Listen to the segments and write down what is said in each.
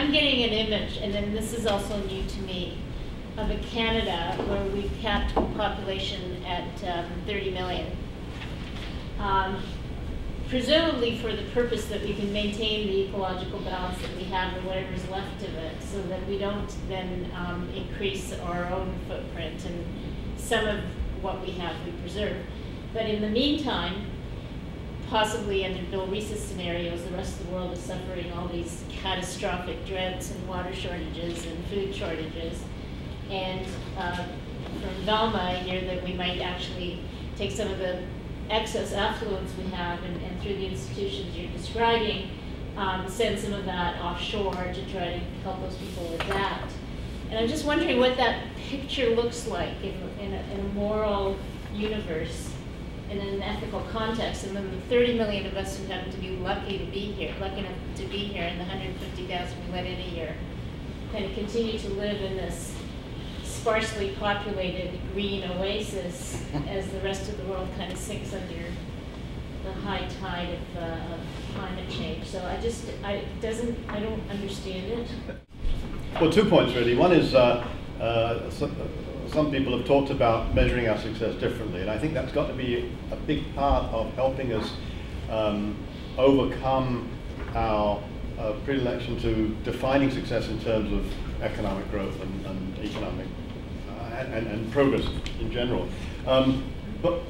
I'm getting an image, and then this is also new to me, of a Canada where we've capped population at 30 million. Presumably for the purpose that we can maintain the ecological balance that we have and whatever's left of it, so that we don't then increase our own footprint, and some of what we have we preserve. But in the meantime, possibly under Bill Reese's scenarios, the rest of the world is suffering all these catastrophic droughts and water shortages and food shortages. And from Velma, I hear that we might actually take some of the excess affluence we have and through the institutions you're describing, send some of that offshore to try to help those people with that. And I'm just wondering what that picture looks like in a moral universe, in an ethical context. And then the 30 million of us who happen to be lucky enough to be here, and the 150,000 we let in a year, kind of continue to live in this sparsely populated green oasis as the rest of the world kind of sinks under the high tide of climate change. So I don't understand it. Well, 2 points really. One is some people have talked about measuring our success differently, and I think that's got to be a big part of helping us overcome our predilection to defining success in terms of economic growth and economic and progress in general. But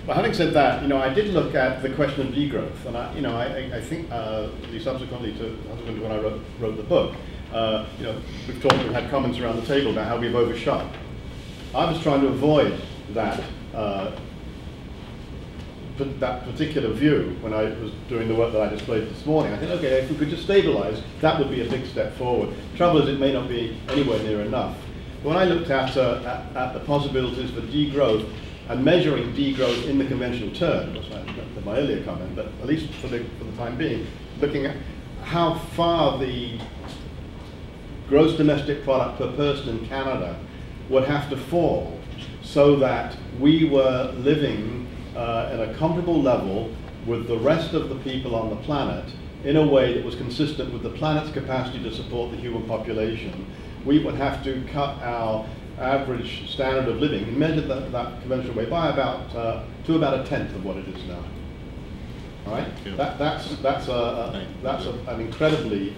having said that, I did look at the question of degrowth, and I think subsequently to when I wrote the book, we've had comments around the table about how we've overshot. I was trying to avoid that particular view when I was doing the work that I displayed this morning. I think, okay, if we could just stabilize, that would be a big step forward. The trouble is, it may not be anywhere near enough. When I looked at the possibilities for degrowth and measuring degrowth in the conventional term, that's my earlier comment, but at least for the time being, looking at how far the gross domestic product per person in Canada would have to fall so that we were living at a comparable level with the rest of the people on the planet in a way that was consistent with the planet's capacity to support the human population. We would have to cut our average standard of living and measure that conventional way by about to about 1/10 of what it is now. All right, that's an incredibly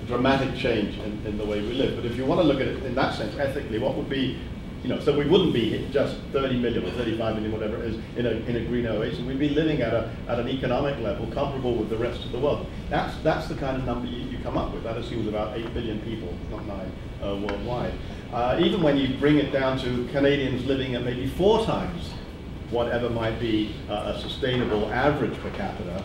dramatic change in the way we live. But if you want to look at it in that sense, ethically, what would be, so we wouldn't be just 30 million or 35 million, whatever it is, in a green oasis. We'd be living at an economic level comparable with the rest of the world. That's the kind of number you come up with. That assumes about 8 billion people, not 9, worldwide. Even when you bring it down to Canadians living at maybe 4 times whatever might be a sustainable average per capita,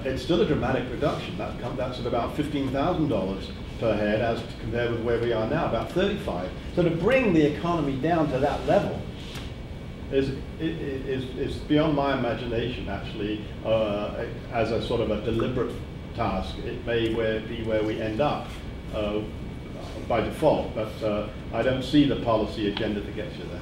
it's still a dramatic reduction. That's at about $15,000 per head, as compared with where we are now, about 35. So to bring the economy down to that level is beyond my imagination, actually, as a sort of a deliberate task. It may be where we end up by default, but I don't see the policy agenda to get you there.